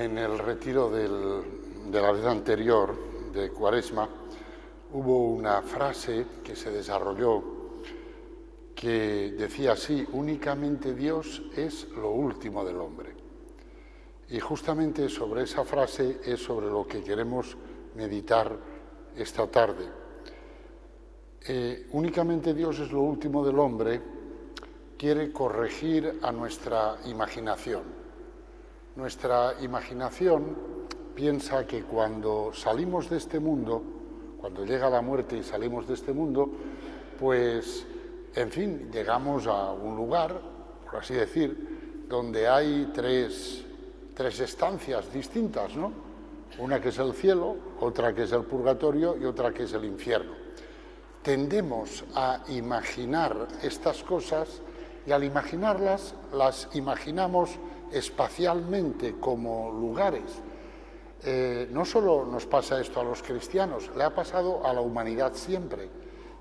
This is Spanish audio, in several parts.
En el retiro de la vez anterior, de Cuaresma, hubo una frase que se desarrolló que decía así: únicamente Dios es lo último del hombre. Y justamente sobre esa frase es sobre lo que queremos meditar esta tarde. Únicamente Dios es lo último del hombre quiere corregir a nuestra imaginación. Nuestra imaginación piensa que cuando salimos de este mundo, cuando llega la muerte y salimos de este mundo, pues, en fin, llegamos a un lugar, por así decir, donde hay tres estancias distintas, ¿no? Una que es el cielo, otra que es el purgatorio y otra que es el infierno. Tendemos a imaginar estas cosas y al imaginarlas, las imaginamos espacialmente como lugares. No solo nos pasa esto a los cristianos, le ha pasado a la humanidad siempre.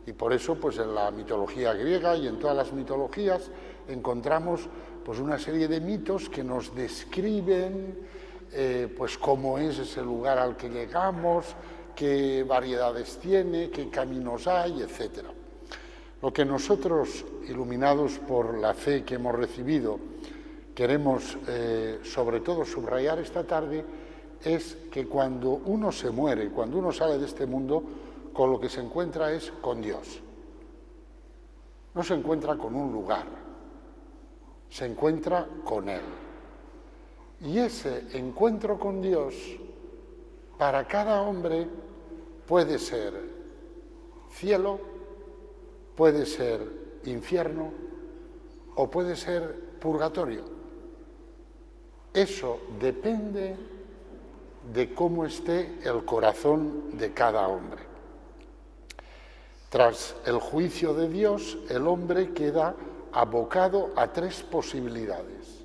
Y por eso, pues en la mitología griega y en todas las mitologías encontramos pues una serie de mitos que nos describen pues cómo es ese lugar al que llegamos, qué variedades tiene, qué caminos hay, etc. Lo que nosotros, iluminados por la fe que hemos recibido, queremos sobre todo subrayar esta tarde es que cuando uno se muere, cuando uno sale de este mundo, con lo que se encuentra es con Dios. No se encuentra con un lugar, se encuentra con Él. Y ese encuentro con Dios, para cada hombre, puede ser cielo, puede ser infierno o puede ser purgatorio. Eso depende de cómo esté el corazón de cada hombre. Tras el juicio de Dios, el hombre queda abocado a tres posibilidades: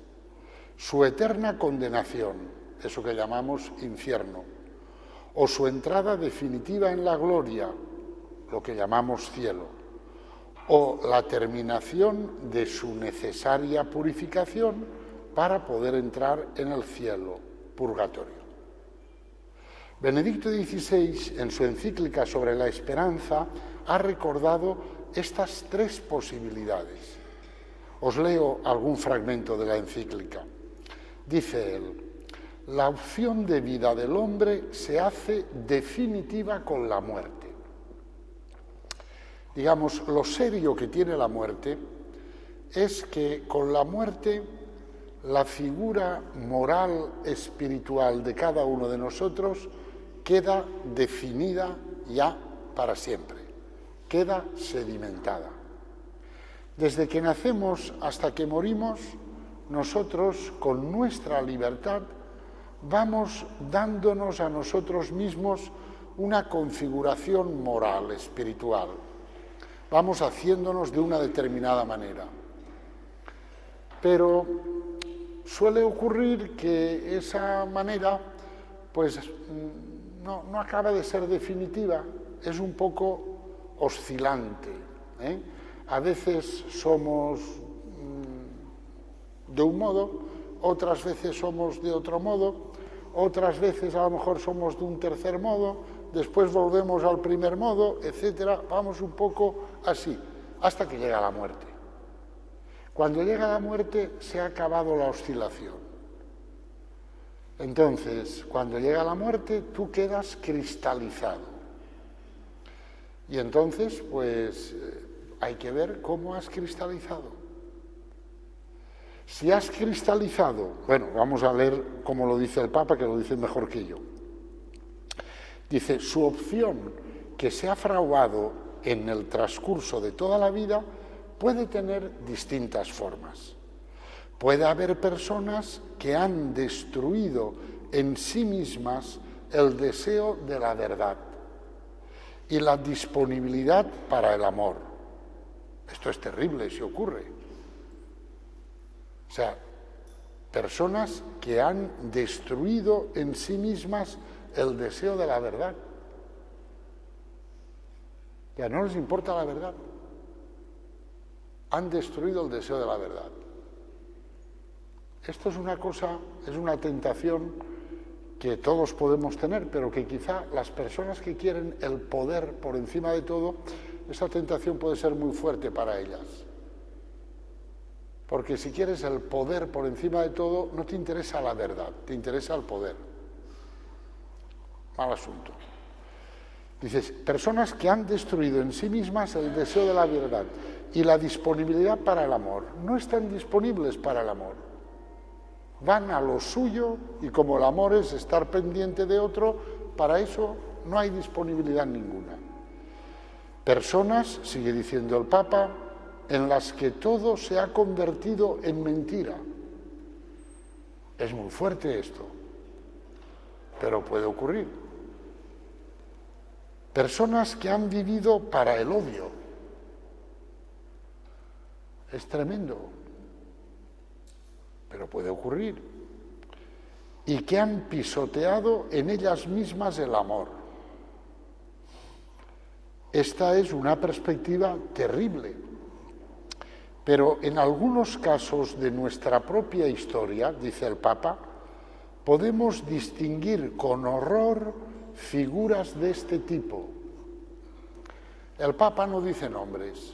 su eterna condenación, eso que llamamos infierno, o su entrada definitiva en la gloria, lo que llamamos cielo, o la terminación de su necesaria purificación para poder entrar en el cielo, purgatorio. Benedicto XVI, en su encíclica sobre la esperanza, ha recordado estas tres posibilidades. Os leo algún fragmento de la encíclica. Dice él: la opción de vida del hombre se hace definitiva con la muerte. Digamos, lo serio que tiene la muerte es que con la muerte la figura moral, espiritual de cada uno de nosotros queda definida ya para siempre, queda sedimentada. Desde que nacemos hasta que morimos, nosotros, con nuestra libertad, vamos dándonos a nosotros mismos una configuración moral, espiritual. Vamos haciéndonos de una determinada manera. Pero suele ocurrir que esa manera, pues, no acaba de ser definitiva, es un poco oscilante, ¿eh? A veces somos de un modo, otras veces somos de otro modo, otras veces a lo mejor somos de un tercer modo, después volvemos al primer modo, etcétera. Vamos un poco así, hasta que llega la muerte. Cuando llega la muerte se ha acabado la oscilación. Entonces, cuando llega la muerte, tú quedas cristalizado. Y entonces, pues, hay que ver cómo has cristalizado. Si has cristalizado, bueno, vamos a leer cómo lo dice el Papa, que lo dice mejor que yo. Dice: su opción, que se ha fraguado en el transcurso de toda la vida, puede tener distintas formas. Puede haber personas que han destruido en sí mismas el deseo de la verdad y la disponibilidad para el amor. Esto es terrible si ocurre. O sea, personas que han destruido en sí mismas el deseo de la verdad. Ya no les importa la verdad. Han destruido el deseo de la verdad. Esto es una cosa, es una tentación que todos podemos tener, pero que quizá las personas que quieren el poder por encima de todo, esa tentación puede ser muy fuerte para ellas. Porque si quieres el poder por encima de todo, no te interesa la verdad, te interesa el poder. Mal asunto. Dices, personas que han destruido en sí mismas el deseo de la verdad y la disponibilidad para el amor. No están disponibles para el amor. Van a lo suyo y como el amor es estar pendiente de otro, para eso no hay disponibilidad ninguna. Personas, sigue diciendo el Papa, en las que todo se ha convertido en mentira. Es muy fuerte esto, pero puede ocurrir. Personas que han vivido para el odio. Es tremendo, pero puede ocurrir. Y que han pisoteado en ellas mismas el amor. Esta es una perspectiva terrible, pero en algunos casos de nuestra propia historia, dice el Papa, podemos distinguir con horror figuras de este tipo. El Papa no dice nombres,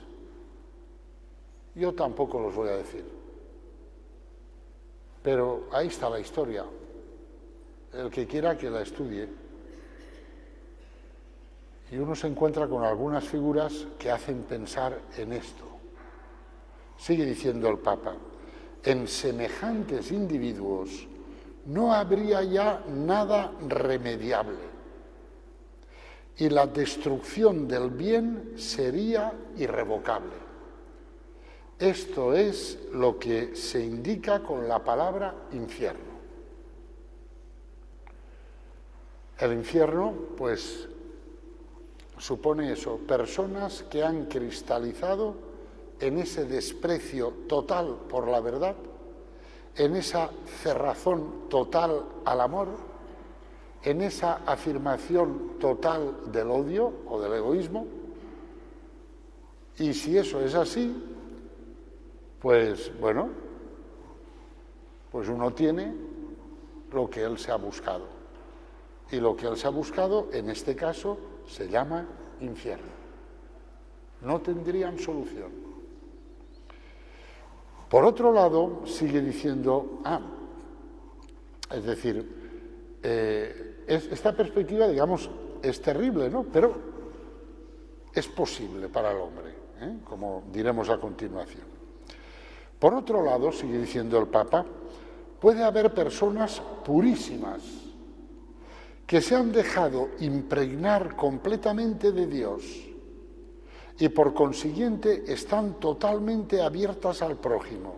yo tampoco los voy a decir, pero ahí está la historia, el que quiera que la estudie. Y uno se encuentra con algunas figuras que hacen pensar en esto. Sigue diciendo el Papa, en semejantes individuos no habría ya nada remediable y la destrucción del bien sería irrevocable. Esto es lo que se indica con la palabra infierno. El infierno, pues, supone eso, personas que han cristalizado en ese desprecio total por la verdad, en esa cerrazón total al amor, en esa afirmación total del odio o del egoísmo. Y si eso es así, pues bueno, pues uno tiene lo que él se ha buscado. Y lo que él se ha buscado, en este caso, se llama infierno. No tendrían solución. Por otro lado, sigue diciendo, es decir, esta perspectiva, digamos, es terrible, ¿no? Pero es posible para el hombre, como diremos a continuación. Por otro lado, sigue diciendo el Papa, puede haber personas purísimas que se han dejado impregnar completamente de Dios y por consiguiente están totalmente abiertas al prójimo.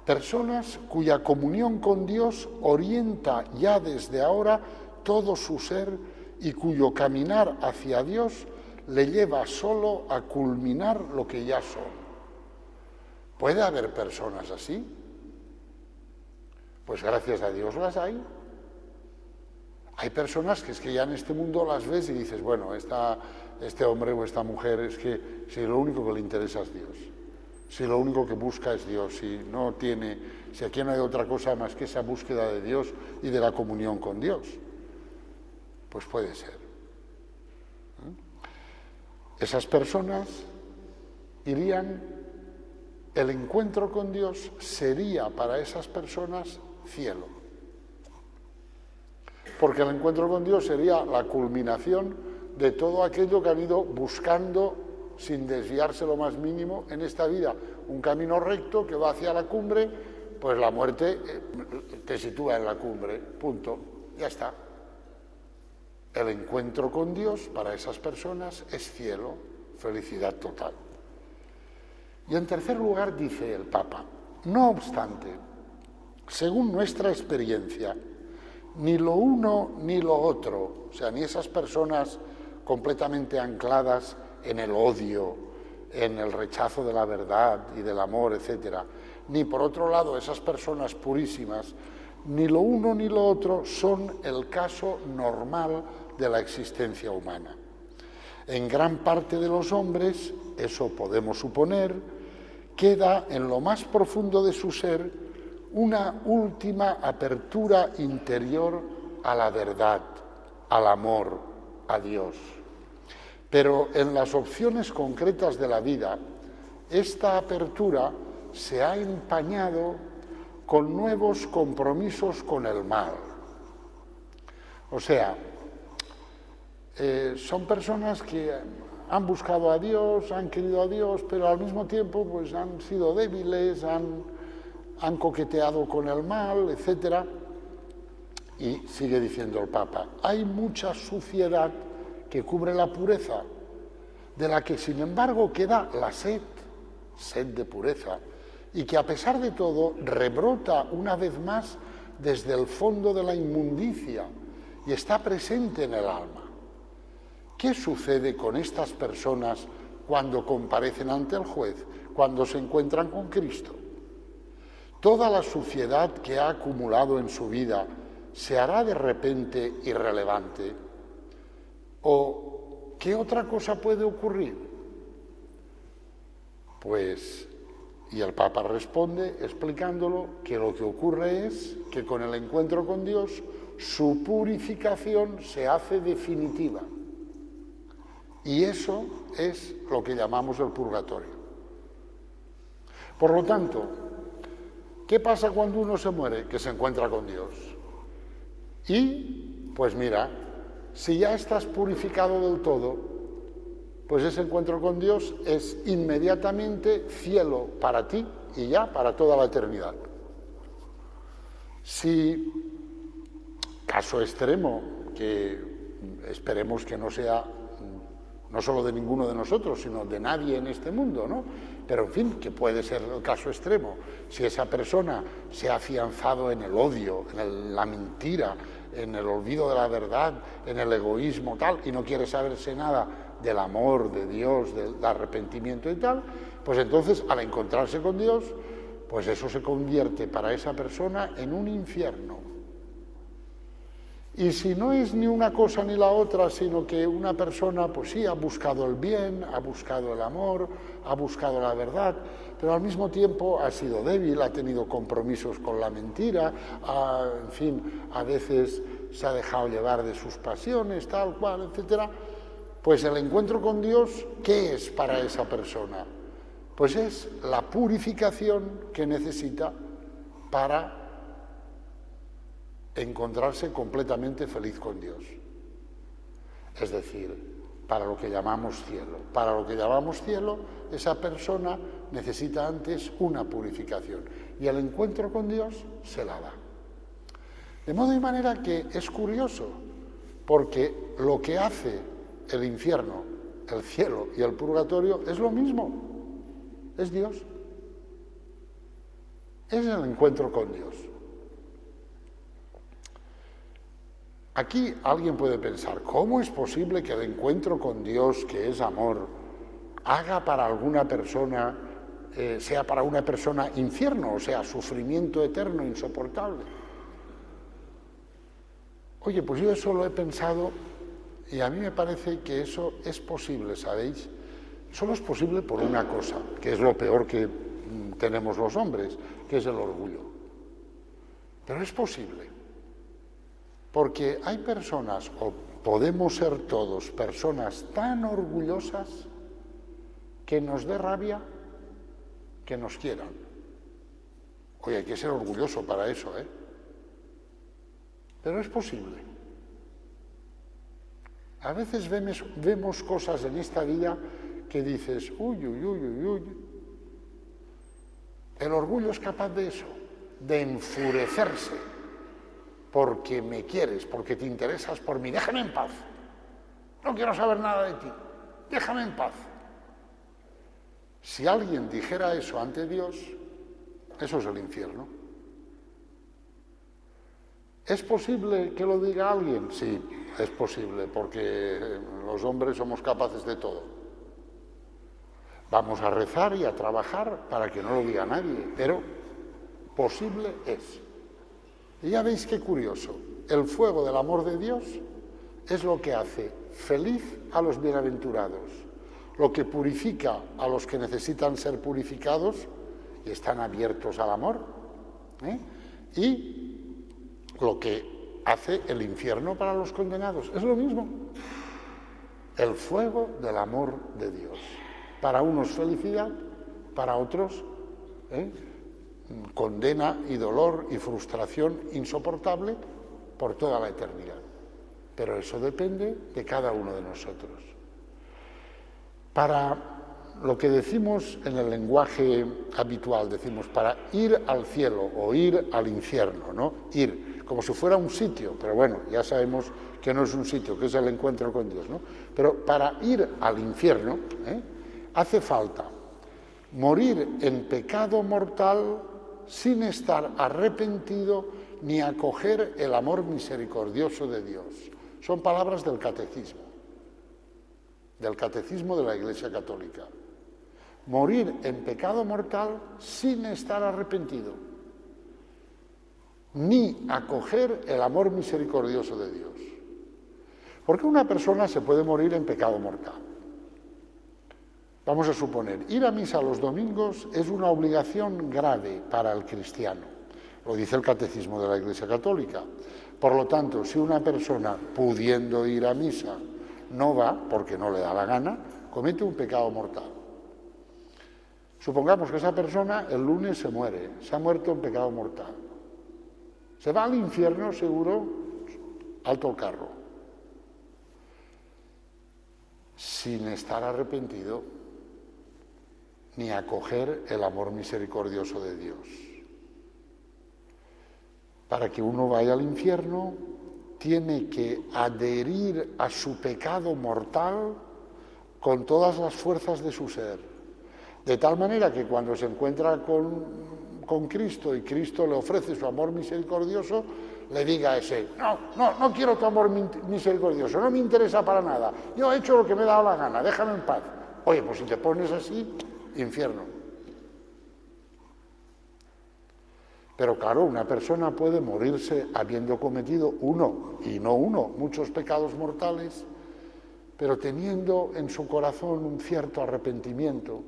Personas cuya comunión con Dios orienta ya desde ahora todo su ser y cuyo caminar hacia Dios le lleva solo a culminar lo que ya son. ¿Puede haber personas así? Pues gracias a Dios las hay. Hay personas que es que ya en este mundo las ves y dices, bueno, este hombre o esta mujer es que si lo único que le interesa es Dios, si lo único que busca es Dios, si aquí no hay otra cosa más que esa búsqueda de Dios y de la comunión con Dios, pues puede ser. Esas personas el encuentro con Dios sería para esas personas cielo. Porque el encuentro con Dios sería la culminación de todo aquello que han ido buscando sin desviarse lo más mínimo en esta vida. Un camino recto que va hacia la cumbre, pues la muerte te sitúa en la cumbre, punto, ya está. El encuentro con Dios para esas personas es cielo, felicidad total. Y en tercer lugar dice el Papa, no obstante, según nuestra experiencia, ni lo uno ni lo otro, o sea, ni esas personas completamente ancladas en el odio, en el rechazo de la verdad y del amor, etcétera, ni por otro lado esas personas purísimas, ni lo uno ni lo otro son el caso normal de la existencia humana. En gran parte de los hombres, eso podemos suponer, queda en lo más profundo de su ser una última apertura interior a la verdad, al amor, a Dios. Pero en las opciones concretas de la vida, esta apertura se ha empañado con nuevos compromisos con el mal. O sea, son personas que han buscado a Dios, han querido a Dios, pero al mismo tiempo pues, han sido débiles, han coqueteado con el mal, etc. Y sigue diciendo el Papa, hay mucha suciedad que cubre la pureza, de la que sin embargo queda la sed de pureza, y que a pesar de todo rebrota una vez más desde el fondo de la inmundicia y está presente en el alma. ¿Qué sucede con estas personas cuando comparecen ante el juez, cuando se encuentran con Cristo? ¿Toda la suciedad que ha acumulado en su vida se hará de repente irrelevante? ¿O qué otra cosa puede ocurrir? Pues, y el Papa responde explicándolo, que lo que ocurre es que con el encuentro con Dios su purificación se hace definitiva. Y eso es lo que llamamos el purgatorio. Por lo tanto, ¿qué pasa cuando uno se muere? Que se encuentra con Dios. Y, pues mira, si ya estás purificado del todo, pues ese encuentro con Dios es inmediatamente cielo para ti y ya para toda la eternidad. Si, caso extremo, que esperemos que no sea no solo de ninguno de nosotros, sino de nadie en este mundo, ¿no? Pero, en fin, que puede ser el caso extremo. Si esa persona se ha afianzado en el odio, en la mentira, en el olvido de la verdad, en el egoísmo, tal, y no quiere saberse nada del amor de Dios, del arrepentimiento y tal, pues entonces, al encontrarse con Dios, pues eso se convierte para esa persona en un infierno. Y si no es ni una cosa ni la otra, sino que una persona, pues sí, ha buscado el bien, ha buscado el amor, ha buscado la verdad, pero al mismo tiempo ha sido débil, ha tenido compromisos con la mentira, en fin, a veces se ha dejado llevar de sus pasiones, tal cual, etc. Pues el encuentro con Dios, ¿qué es para esa persona? Pues es la purificación que necesita para encontrarse completamente feliz con Dios. Es decir, para lo que llamamos cielo. Para lo que llamamos cielo, esa persona necesita antes una purificación. Y el encuentro con Dios se la da. De modo y manera que es curioso, porque lo que hace el infierno, el cielo y el purgatorio es lo mismo. Es Dios. Es el encuentro con Dios. Aquí alguien puede pensar, ¿cómo es posible que el encuentro con Dios, que es amor, haga para alguna persona, sea para una persona infierno, o sea, sufrimiento eterno, insoportable? Oye, pues yo eso lo he pensado y a mí me parece que eso es posible, ¿sabéis? Solo es posible por una cosa, que es lo peor que tenemos los hombres, que es el orgullo. Pero es posible. Porque hay personas, o podemos ser todos, personas tan orgullosas que nos dé rabia que nos quieran. Oye, hay que ser orgulloso para eso, ¿eh? Pero es posible. A veces vemos cosas en esta vida que dices, uy, uy, uy, uy, uy. El orgullo es capaz de eso, de enfurecerse. Porque me quieres, porque te interesas por mí. Déjame en paz. No quiero saber nada de ti. Déjame en paz. Si alguien dijera eso ante Dios, eso es el infierno. ¿Es posible que lo diga alguien? Sí, es posible, porque los hombres somos capaces de todo. Vamos a rezar y a trabajar para que no lo diga nadie, pero posible es. Y ya veis qué curioso, el fuego del amor de Dios es lo que hace feliz a los bienaventurados, lo que purifica a los que necesitan ser purificados y están abiertos al amor, y lo que hace el infierno para los condenados. Es lo mismo. El fuego del amor de Dios. Para unos felicidad, para otros condena y dolor y frustración insoportable por toda la eternidad. Pero eso depende de cada uno de nosotros. Para lo que decimos en el lenguaje habitual, decimos para ir al cielo o ir al infierno, ¿no? Ir, como si fuera un sitio, pero bueno, ya sabemos que no es un sitio, que es el encuentro con Dios, ¿no? Pero para ir al infierno hace falta morir en pecado mortal sin estar arrepentido ni acoger el amor misericordioso de Dios. Son palabras del catecismo de la Iglesia Católica. Morir en pecado mortal sin estar arrepentido, ni acoger el amor misericordioso de Dios. Porque una persona se puede morir en pecado mortal. Vamos a suponer, ir a misa los domingos es una obligación grave para el cristiano. Lo dice el Catecismo de la Iglesia Católica. Por lo tanto, si una persona, pudiendo ir a misa, no va porque no le da la gana, comete un pecado mortal. Supongamos que esa persona el lunes se muere, se ha muerto en pecado mortal. Se va al infierno, seguro, alto el carro. Sin estar arrepentido, ni acoger el amor misericordioso de Dios. Para que uno vaya al infierno, tiene que adherir a su pecado mortal con todas las fuerzas de su ser. De tal manera que cuando se encuentra con Cristo y Cristo le ofrece su amor misericordioso, le diga a ese, no quiero tu amor misericordioso, no me interesa para nada, yo he hecho lo que me he dado la gana, déjame en paz. Oye, pues si te pones así, infierno. Pero claro, una persona puede morirse habiendo cometido muchos pecados mortales, pero teniendo en su corazón un cierto arrepentimiento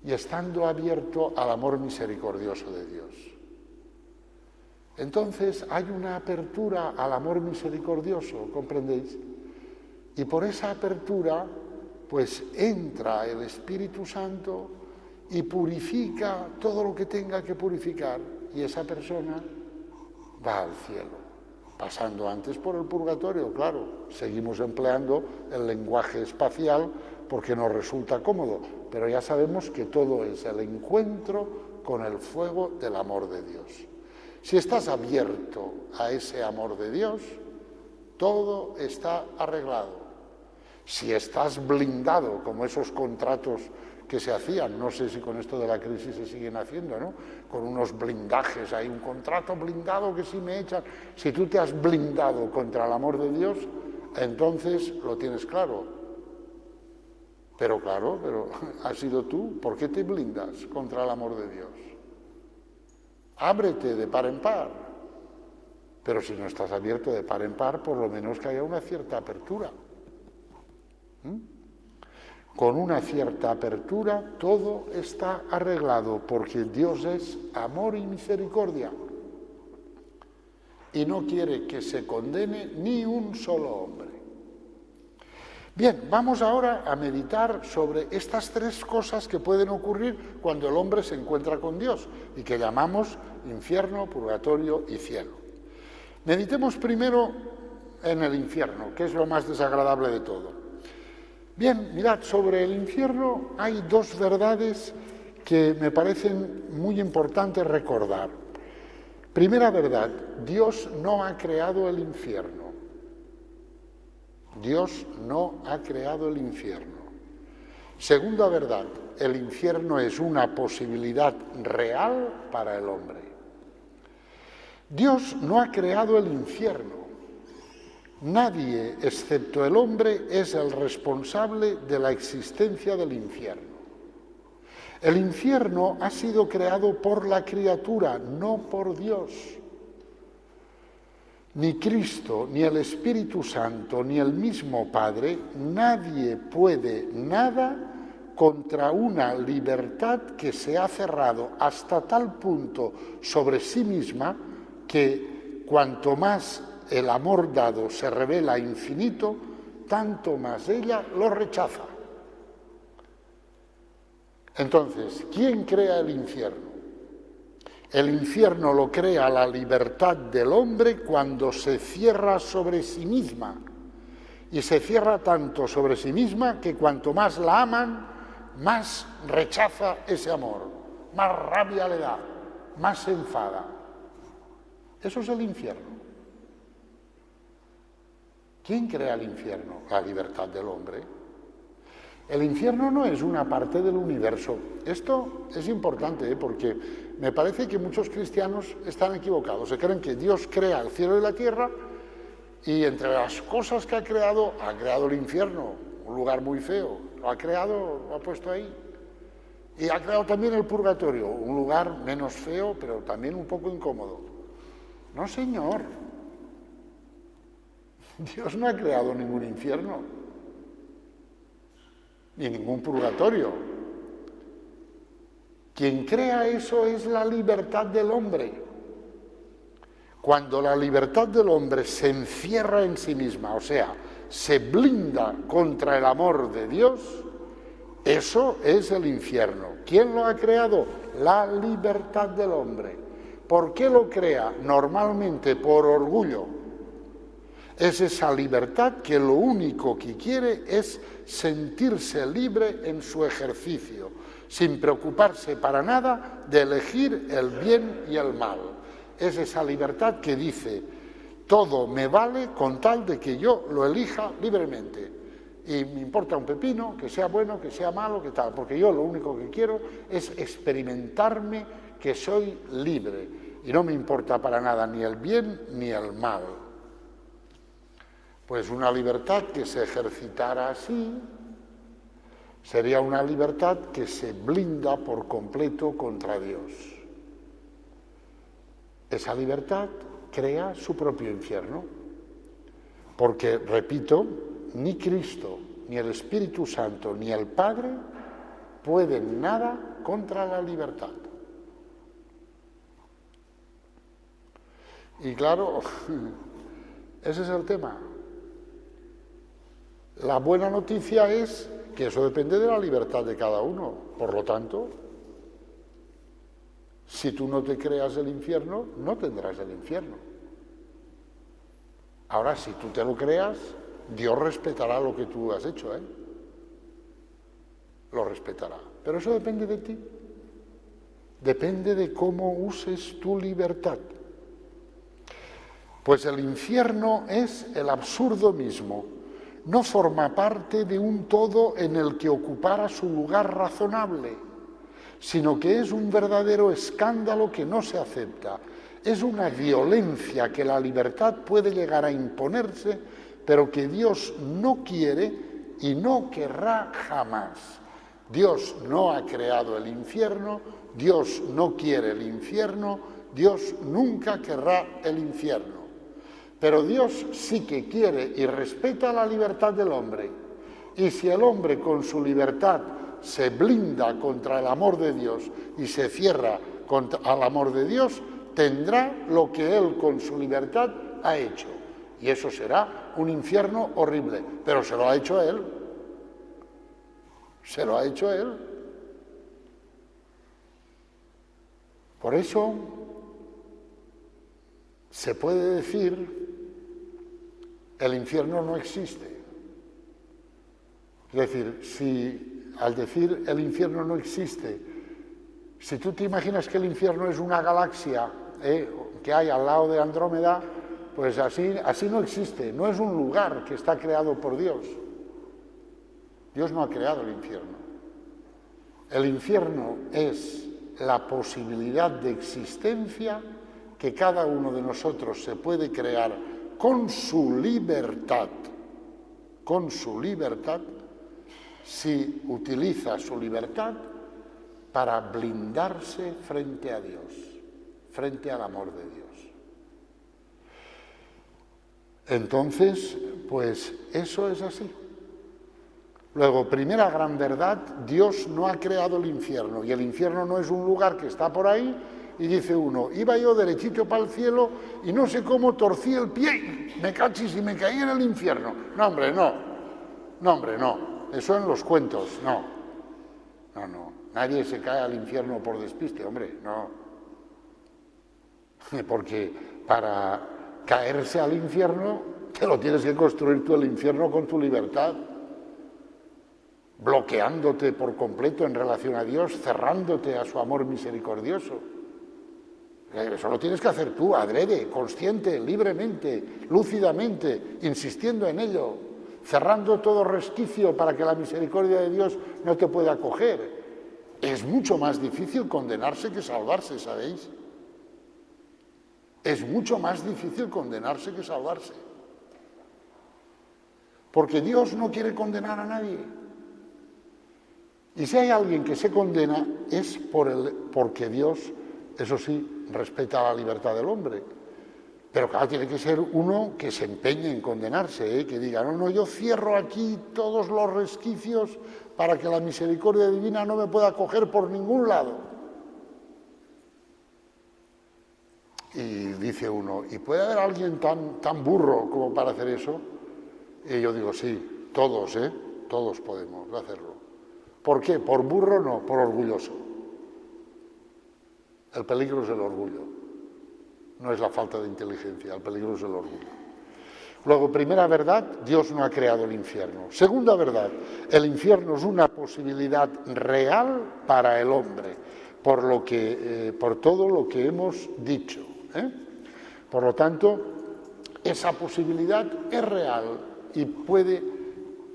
y estando abierto al amor misericordioso de Dios. Entonces hay una apertura al amor misericordioso, ¿comprendéis? Y por esa apertura, pues entra el Espíritu Santo y purifica todo lo que tenga que purificar, y esa persona va al cielo, pasando antes por el purgatorio, claro. Seguimos empleando el lenguaje espacial porque nos resulta cómodo, pero ya sabemos que todo es el encuentro con el fuego del amor de Dios. Si estás abierto a ese amor de Dios, todo está arreglado. Si estás blindado, como esos contratos que se hacían, no sé si con esto de la crisis se siguen haciendo, ¿no? Con unos blindajes, hay un contrato blindado que si me echan. Si tú te has blindado contra el amor de Dios, entonces lo tienes claro. Pero has sido tú, ¿por qué te blindas contra el amor de Dios? Ábrete de par en par. Pero si no estás abierto de par en par, por lo menos que haya una cierta apertura. Con una cierta apertura todo está arreglado, porque Dios es amor y misericordia y no quiere que se condene ni un solo hombre. Bien, vamos ahora a meditar sobre estas tres cosas que pueden ocurrir cuando el hombre se encuentra con Dios y que llamamos infierno, purgatorio y cielo. Meditemos primero en el infierno, que es lo más desagradable de todo. Bien, mirad, sobre el infierno hay dos verdades que me parecen muy importantes recordar. Primera verdad, Dios no ha creado el infierno. Dios no ha creado el infierno. Segunda verdad, el infierno es una posibilidad real para el hombre. Dios no ha creado el infierno. Nadie, excepto el hombre, es el responsable de la existencia del infierno. El infierno ha sido creado por la criatura, no por Dios. Ni Cristo, ni el Espíritu Santo, ni el mismo Padre, nadie puede nada contra una libertad que se ha cerrado hasta tal punto sobre sí misma que cuanto más el amor dado se revela infinito, tanto más ella lo rechaza. Entonces, ¿quién crea el infierno? El infierno lo crea la libertad del hombre cuando se cierra sobre sí misma. Y se cierra tanto sobre sí misma que cuanto más la aman, más rechaza ese amor, más rabia le da, más se enfada. Eso es el infierno. ¿Quién crea el infierno? La libertad del hombre. El infierno no es una parte del universo. Esto es importante, porque me parece que muchos cristianos están equivocados. Se creen que Dios crea el cielo y la tierra y entre las cosas que ha creado el infierno, un lugar muy feo. Lo ha creado, lo ha puesto ahí. Y ha creado también el purgatorio, un lugar menos feo, pero también un poco incómodo. No, señor. Dios no ha creado ningún infierno, ni ningún purgatorio. Quien crea eso es la libertad del hombre. Cuando la libertad del hombre se encierra en sí misma, o sea, se blinda contra el amor de Dios, eso es el infierno. ¿Quién lo ha creado? La libertad del hombre. ¿Por qué lo crea? Normalmente por orgullo. Es esa libertad que lo único que quiere es sentirse libre en su ejercicio, sin preocuparse para nada de elegir el bien y el mal. Es esa libertad que dice, todo me vale con tal de que yo lo elija libremente. Y me importa un pepino, que sea bueno, que sea malo, que tal, porque yo lo único que quiero es experimentarme que soy libre. Y no me importa para nada ni el bien ni el mal. Pues una libertad que se ejercitara así sería una libertad que se blinda por completo contra Dios. Esa libertad crea su propio infierno, porque, repito, ni Cristo, ni el Espíritu Santo, ni el Padre pueden nada contra la libertad. Y claro, ese es el tema. La buena noticia es que eso depende de la libertad de cada uno. Por lo tanto, si tú no te creas el infierno, no tendrás el infierno. Ahora, si tú te lo creas, Dios respetará lo que tú has hecho, ¿eh? Lo respetará. Pero eso depende de ti. Depende de cómo uses tu libertad. Pues el infierno es el absurdo mismo. No forma parte de un todo en el que ocupara su lugar razonable, sino que es un verdadero escándalo que no se acepta. Es una violencia que la libertad puede llegar a imponerse, pero que Dios no quiere y no querrá jamás. Dios no ha creado el infierno, Dios no quiere el infierno, Dios nunca querrá el infierno. Pero Dios sí que quiere y respeta la libertad del hombre. Y si el hombre con su libertad se blinda contra el amor de Dios y se cierra al amor de Dios, tendrá lo que él con su libertad ha hecho. Y eso será un infierno horrible. Pero se lo ha hecho él. Se lo ha hecho él. Por eso se puede decir el infierno no existe. Es decir, si al decir el infierno no existe, si tú te imaginas que el infierno es una galaxia que hay al lado de Andrómeda, pues así no existe, no es un lugar que está creado por Dios. Dios no ha creado el infierno. El infierno es la posibilidad de existencia que cada uno de nosotros se puede crear con su libertad, si utiliza su libertad para blindarse frente a Dios, frente al amor de Dios. Entonces, pues eso es así. Luego, primera gran verdad, Dios no ha creado el infierno, y el infierno no es un lugar que está por ahí y dice uno, iba yo derechito para el cielo y no sé cómo torcí el pie, me cachis y me caí en el infierno. No, hombre, no. No, hombre, no. Eso en los cuentos, no. No, no. Nadie se cae al infierno por despiste, hombre, no. Porque para caerse al infierno te lo tienes que construir tú el infierno con tu libertad, bloqueándote por completo en relación a Dios, cerrándote a su amor misericordioso. Eso lo tienes que hacer tú, adrede, consciente, libremente, lúcidamente, insistiendo en ello, cerrando todo resquicio para que la misericordia de Dios no te pueda acoger. Es mucho más difícil condenarse que salvarse, ¿sabéis? Es mucho más difícil condenarse que salvarse. Porque Dios no quiere condenar a nadie. Y si hay alguien que se condena es porque Dios, eso sí, respeta la libertad del hombre. Pero claro, tiene que ser uno que se empeñe en condenarse, que diga, no, yo cierro aquí todos los resquicios para que la misericordia divina no me pueda coger por ningún lado. Y dice uno, ¿y puede haber alguien tan burro como para hacer eso? Y yo digo, sí, todos, todos podemos hacerlo. ¿Por qué? Por burro no, por orgulloso. El peligro es el orgullo, no es la falta de inteligencia, el peligro es el orgullo. Luego, primera verdad, Dios no ha creado el infierno. Segunda verdad, el infierno es una posibilidad real para el hombre, por todo lo que hemos dicho. Por lo tanto, esa posibilidad es real y puede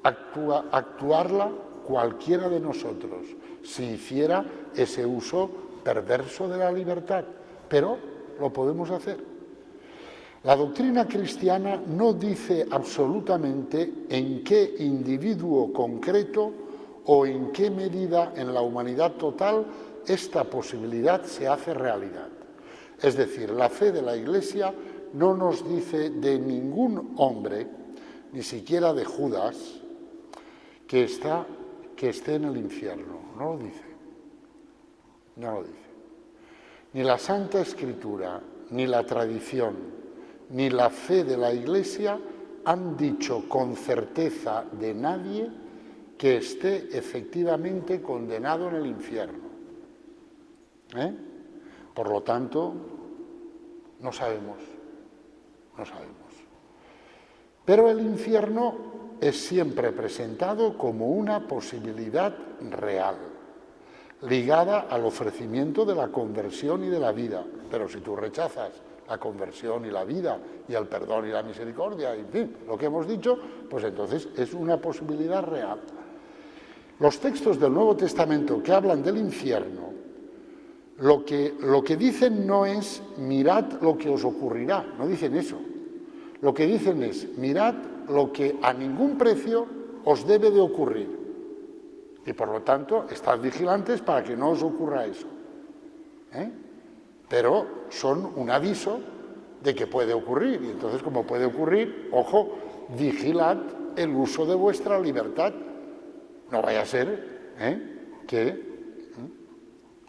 actuarla cualquiera de nosotros si hiciera ese uso perverso de la libertad, pero lo podemos hacer. La doctrina cristiana no dice absolutamente en qué individuo concreto o en qué medida en la humanidad total esta posibilidad se hace realidad. Es decir, la fe de la Iglesia no nos dice de ningún hombre, ni siquiera de Judas, que esté en el infierno. No lo dice. No lo dice. Ni la Santa Escritura, ni la tradición, ni la fe de la Iglesia han dicho con certeza de nadie que esté efectivamente condenado en el infierno. Por lo tanto, no sabemos. Pero el infierno es siempre presentado como una posibilidad real, ligada al ofrecimiento de la conversión y de la vida. Pero si tú rechazas la conversión y la vida y el perdón y la misericordia, en fin, lo que hemos dicho, pues entonces es una posibilidad real. Los textos del Nuevo Testamento que hablan del infierno, lo que dicen no es mirad lo que os ocurrirá, no dicen eso. Lo que dicen es mirad lo que a ningún precio os debe de ocurrir. Y por lo tanto, estad vigilantes para que no os ocurra eso. Pero son un aviso de que puede ocurrir. Y entonces, como puede ocurrir, ojo, vigilad el uso de vuestra libertad. No vaya a ser que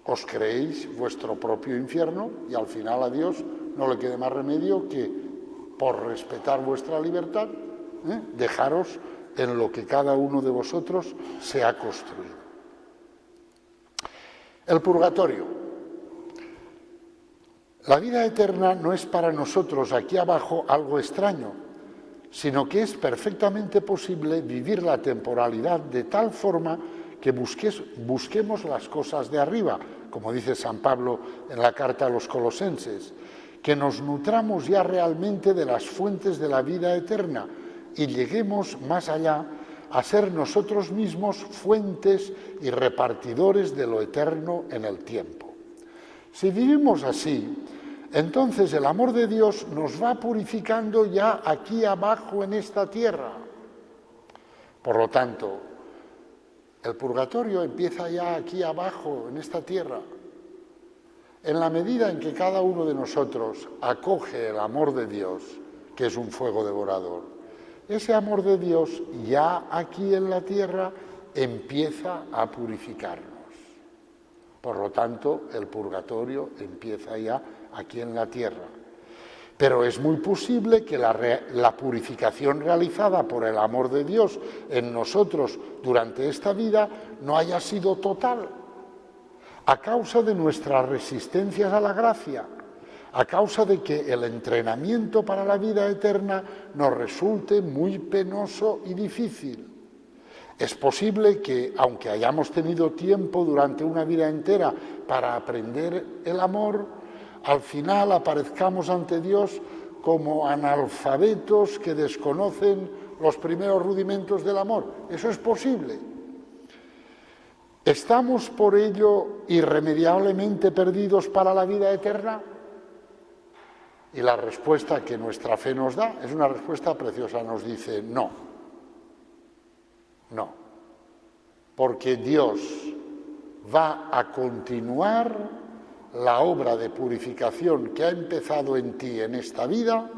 os creéis vuestro propio infierno y al final a Dios no le quede más remedio que, por respetar vuestra libertad, dejaros en lo que cada uno de vosotros se ha construido. El purgatorio. La vida eterna no es para nosotros aquí abajo algo extraño, sino que es perfectamente posible vivir la temporalidad de tal forma que busquemos las cosas de arriba, como dice San Pablo en la carta a los Colosenses, que nos nutramos ya realmente de las fuentes de la vida eterna y lleguemos más allá a ser nosotros mismos fuentes y repartidores de lo eterno en el tiempo. Si vivimos así, entonces el amor de Dios nos va purificando ya aquí abajo en esta tierra. Por lo tanto, el purgatorio empieza ya aquí abajo en esta tierra. En la medida en que cada uno de nosotros acoge el amor de Dios, que es un fuego devorador, ese amor de Dios ya aquí en la tierra empieza a purificarnos. Por lo tanto, el purgatorio empieza ya aquí en la tierra. Pero es muy posible que la purificación realizada por el amor de Dios en nosotros durante esta vida no haya sido total, a causa de nuestras resistencias a la gracia, a causa de que el entrenamiento para la vida eterna nos resulte muy penoso y difícil. Es posible que, aunque hayamos tenido tiempo durante una vida entera para aprender el amor, al final aparezcamos ante Dios como analfabetos que desconocen los primeros rudimentos del amor. Eso es posible. ¿Estamos por ello irremediablemente perdidos para la vida eterna? Y la respuesta que nuestra fe nos da es una respuesta preciosa. Nos dice no. No. Porque Dios va a continuar la obra de purificación que ha empezado en ti en esta vida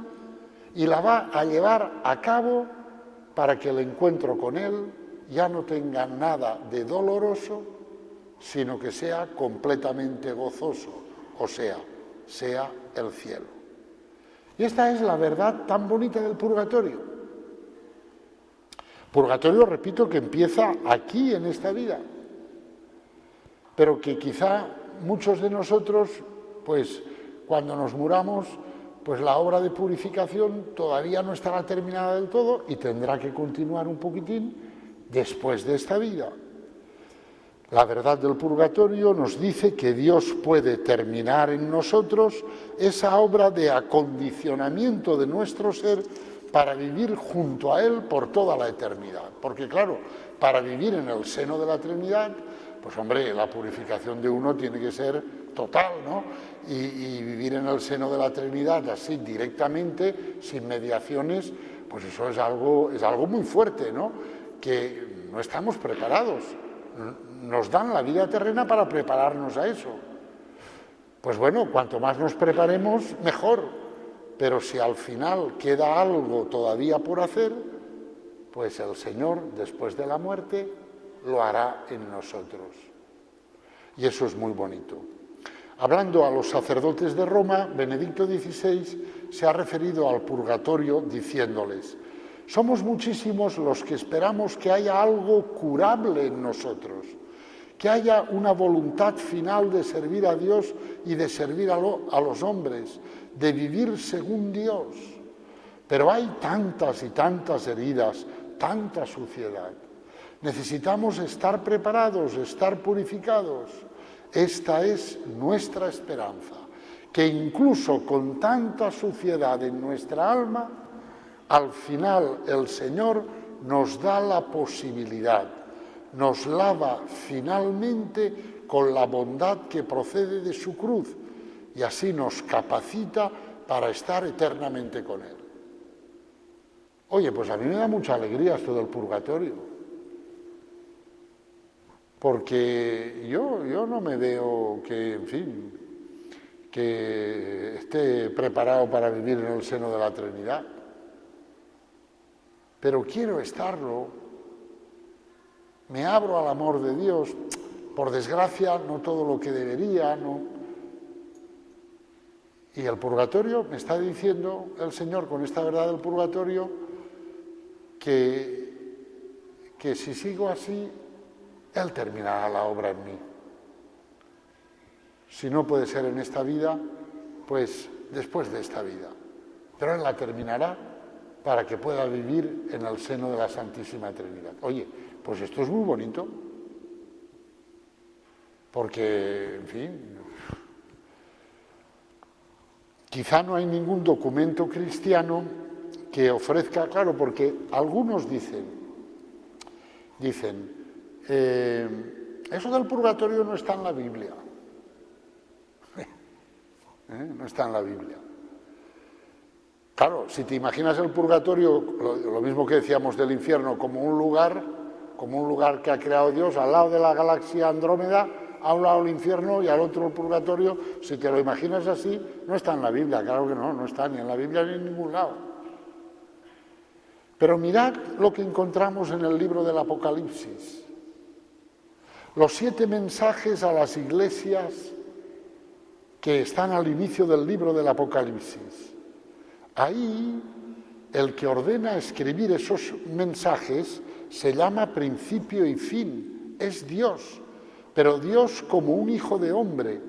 y la va a llevar a cabo para que el encuentro con Él ya no tenga nada de doloroso, sino que sea completamente gozoso, o sea el cielo. Y esta es la verdad tan bonita del purgatorio. Purgatorio, repito, que empieza aquí en esta vida, pero que quizá muchos de nosotros, pues cuando nos muramos, pues la obra de purificación todavía no estará terminada del todo y tendrá que continuar un poquitín después de esta vida. La verdad del purgatorio nos dice que Dios puede terminar en nosotros esa obra de acondicionamiento de nuestro ser para vivir junto a Él por toda la eternidad. Porque claro, para vivir en el seno de la Trinidad, pues hombre, la purificación de uno tiene que ser total, ¿no? Y vivir en el seno de la Trinidad así directamente, sin mediaciones, pues eso es algo muy fuerte, ¿no? Que no estamos preparados. Nos dan la vida terrena para prepararnos a eso. Pues bueno, cuanto más nos preparemos, mejor. Pero si al final queda algo todavía por hacer, pues el Señor, después de la muerte, lo hará en nosotros. Y eso es muy bonito. Hablando a los sacerdotes de Roma, Benedicto XVI se ha referido al purgatorio diciéndoles: somos muchísimos los que esperamos que haya algo curable en nosotros, que haya una voluntad final de servir a Dios y de servir a los hombres, de vivir según Dios. Pero hay tantas y tantas heridas, tanta suciedad. Necesitamos estar preparados, estar purificados. Esta es nuestra esperanza, que incluso con tanta suciedad en nuestra alma, al final el Señor nos da la posibilidad, nos lava finalmente con la bondad que procede de su cruz y así nos capacita para estar eternamente con Él. Oye, pues a mí me da mucha alegría esto del purgatorio. Porque yo no me veo que, en fin, que esté preparado para vivir en el seno de la Trinidad. Pero quiero estarlo. Me abro al amor de Dios. Por desgracia, no todo lo que debería, ¿no? Y el purgatorio, me está diciendo el Señor con esta verdad del purgatorio, que si sigo así, Él terminará la obra en mí. Si no puede ser en esta vida, pues después de esta vida. Pero Él la terminará para que pueda vivir en el seno de la Santísima Trinidad. Oye, pues esto es muy bonito. Porque, en fin, quizá no hay ningún documento cristiano que ofrezca, claro, porque algunos dicen, eso del purgatorio no está en la Biblia. No está en la Biblia. Claro, si te imaginas el purgatorio, lo mismo que decíamos del infierno, como un lugar que ha creado Dios, al lado de la galaxia Andrómeda, a un lado el infierno y al otro el purgatorio, si te lo imaginas así, no está en la Biblia, claro que no está ni en la Biblia ni en ningún lado. Pero mirad lo que encontramos en el libro del Apocalipsis. Los 7 mensajes a las iglesias que están al inicio del libro del Apocalipsis. Ahí, el que ordena escribir esos mensajes se llama principio y fin, es Dios, pero Dios como un hijo de hombre.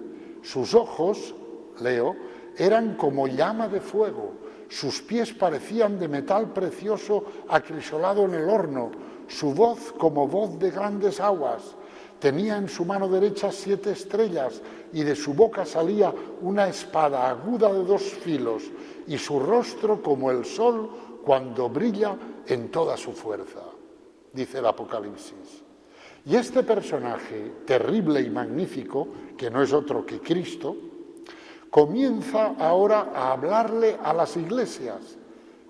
Sus ojos, leo, eran como llama de fuego, sus pies parecían de metal precioso acrisolado en el horno, su voz como voz de grandes aguas. Tenía en su mano derecha 7 estrellas y de su boca salía una espada aguda de 2 filos y su rostro como el sol cuando brilla en toda su fuerza, dice el Apocalipsis. Y este personaje terrible y magnífico, que no es otro que Cristo, comienza ahora a hablarle a las iglesias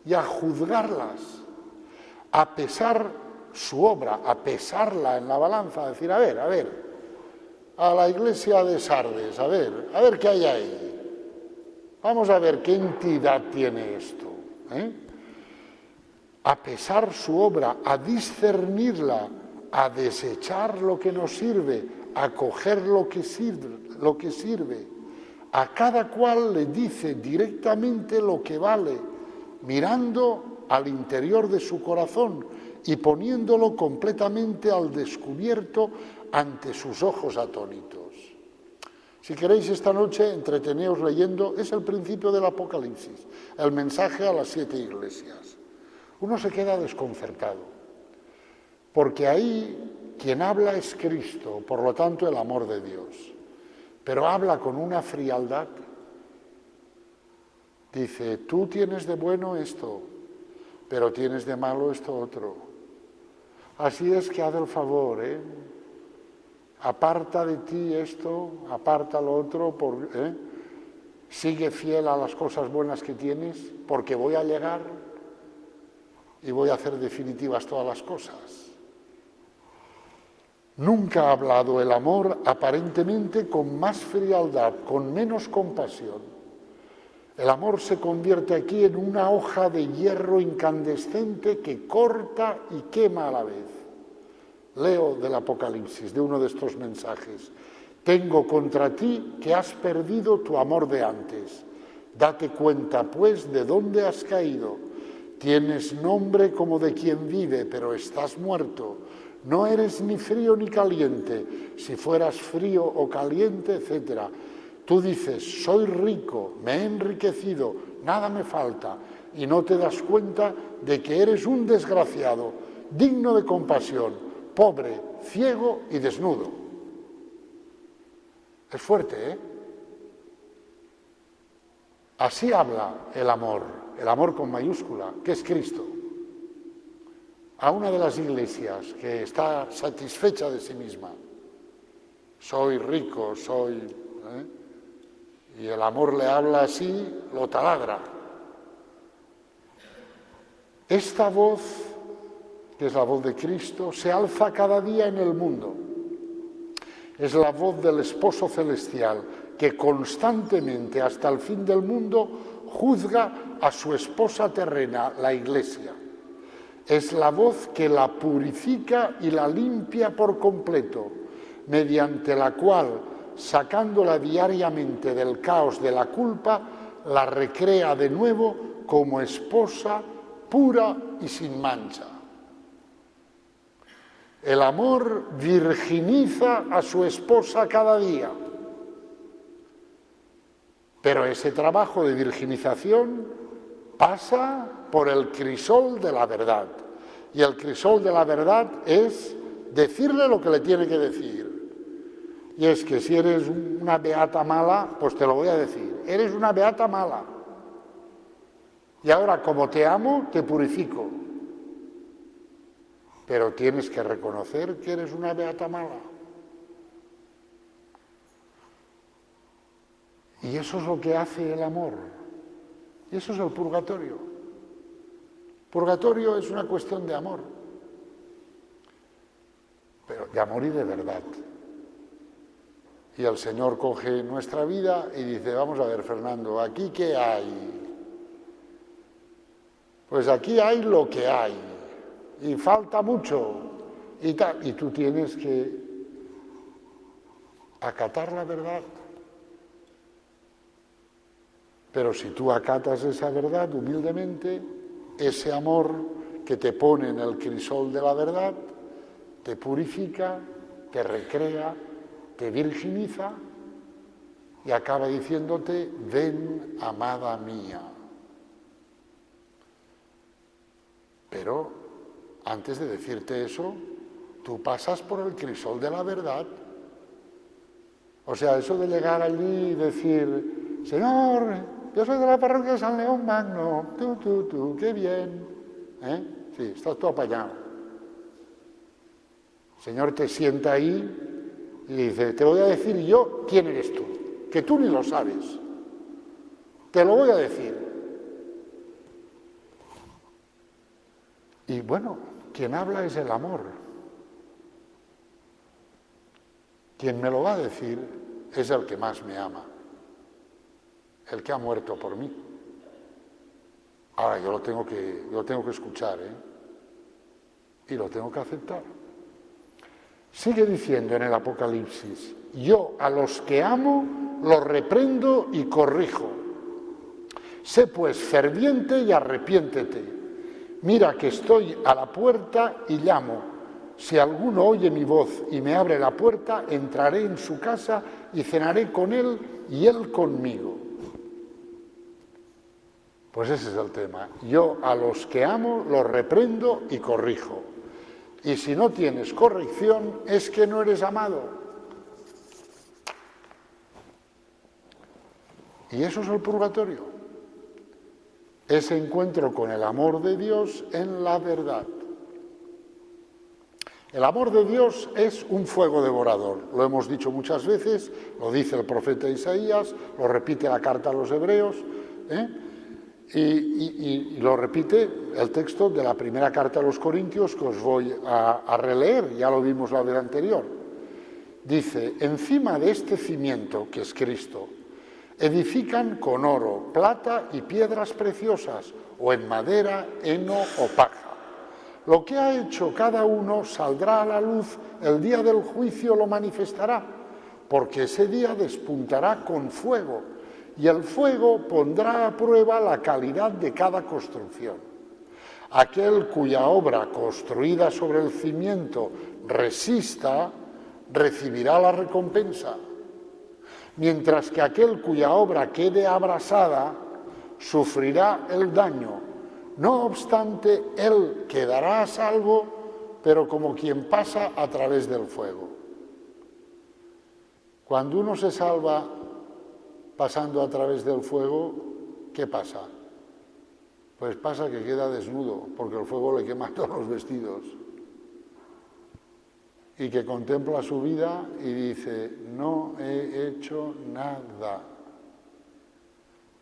y a juzgarlas, a pesar su obra, a pesarla en la balanza, a decir, a ver, a la iglesia de Sardes, a ver qué hay ahí. Vamos a ver qué entidad tiene esto. A pesar su obra, a discernirla, a desechar lo que no sirve, a coger lo que sirve. A cada cual le dice directamente lo que vale, mirando al interior de su corazón y poniéndolo completamente al descubierto ante sus ojos atónitos. Si queréis esta noche, entreteneos leyendo, es el principio del Apocalipsis, el mensaje a las 7 iglesias. Uno se queda desconcertado, porque ahí quien habla es Cristo, por lo tanto el amor de Dios, pero habla con una frialdad. Dice, tú tienes de bueno esto, pero tienes de malo esto otro. Así es que haz el favor, aparta de ti esto, aparta lo otro, sigue fiel a las cosas buenas que tienes, porque voy a llegar y voy a hacer definitivas todas las cosas. Nunca ha hablado el amor aparentemente con más frialdad, con menos compasión. El amor se convierte aquí en una hoja de hierro incandescente que corta y quema a la vez. Leo del Apocalipsis, de uno de estos mensajes. Tengo contra ti que has perdido tu amor de antes. Date cuenta, pues, de dónde has caído. Tienes nombre como de quien vive, pero estás muerto. No eres ni frío ni caliente. Si fueras frío o caliente, etc. Tú dices, soy rico, me he enriquecido, nada me falta, y no te das cuenta de que eres un desgraciado, digno de compasión, pobre, ciego y desnudo. Es fuerte, ¿eh? Así habla el amor con mayúscula, que es Cristo. A una de las iglesias que está satisfecha de sí misma. Soy rico, y el amor le habla así, lo talagra. Esta voz, que es la voz de Cristo, se alza cada día en el mundo. Es la voz del esposo celestial que constantemente, hasta el fin del mundo, juzga a su esposa terrena, la Iglesia. Es la voz que la purifica y la limpia por completo, mediante la cual, sacándola diariamente del caos de la culpa, la recrea de nuevo como esposa pura y sin mancha. El amor virginiza a su esposa cada día, pero ese trabajo de virginización pasa por el crisol de la verdad, y el crisol de la verdad es decirle lo que le tiene que decir. Y es que si eres una beata mala, pues te lo voy a decir. Eres una beata mala. Y ahora, como te amo, te purifico. Pero tienes que reconocer que eres una beata mala. Y eso es lo que hace el amor. Y eso es el purgatorio. Purgatorio es una cuestión de amor. Pero de amor y de verdad. Y el Señor coge nuestra vida y dice, vamos a ver, Fernando, ¿aquí qué hay? Pues aquí hay lo que hay, y falta mucho, y tal. Y tú tienes que acatar la verdad. Pero si tú acatas esa verdad humildemente, ese amor que te pone en el crisol de la verdad, te purifica, te recrea, te virginiza y acaba diciéndote, ven, amada mía. Pero antes de decirte eso, tú pasas por el crisol de la verdad. O sea, eso de llegar allí y decir, Señor, yo soy de la parroquia de San León Magno, tú, qué bien. Sí, estás tú apañado. El Señor te sienta ahí y dice, te voy a decir yo quién eres tú, que tú ni lo sabes. Te lo voy a decir. Y bueno, quien habla es el amor. Quien me lo va a decir es el que más me ama, el que ha muerto por mí. Ahora yo lo tengo que escuchar, y lo tengo que aceptar. Sigue diciendo en el Apocalipsis, yo a los que amo los reprendo y corrijo. Sé pues ferviente y arrepiéntete. Mira que estoy a la puerta y llamo. Si alguno oye mi voz y me abre la puerta, entraré en su casa y cenaré con él y él conmigo. Pues ese es el tema. Yo a los que amo los reprendo y corrijo. Y si no tienes corrección, es que no eres amado. Y eso es el purgatorio. Ese encuentro con el amor de Dios en la verdad. El amor de Dios es un fuego devorador. Lo hemos dicho muchas veces, lo dice el profeta Isaías, lo repite la carta a los Hebreos, y lo repite el texto de la primera carta a los Corintios que os voy a releer, ya lo vimos la vez anterior. Dice, encima de este cimiento, que es Cristo, edifican con oro, plata y piedras preciosas, o en madera, heno o paja. Lo que ha hecho cada uno saldrá a la luz, el día del juicio lo manifestará, porque ese día despuntará con fuego, y el fuego pondrá a prueba la calidad de cada construcción. Aquel cuya obra construida sobre el cimiento resista, recibirá la recompensa, mientras que aquel cuya obra quede abrasada sufrirá el daño. No obstante, él quedará a salvo, pero como quien pasa a través del fuego. Cuando uno se salva pasando a través del fuego, ¿qué pasa? Pues pasa que queda desnudo, porque el fuego le quema todos los vestidos. Y que contempla su vida y dice, no he hecho nada.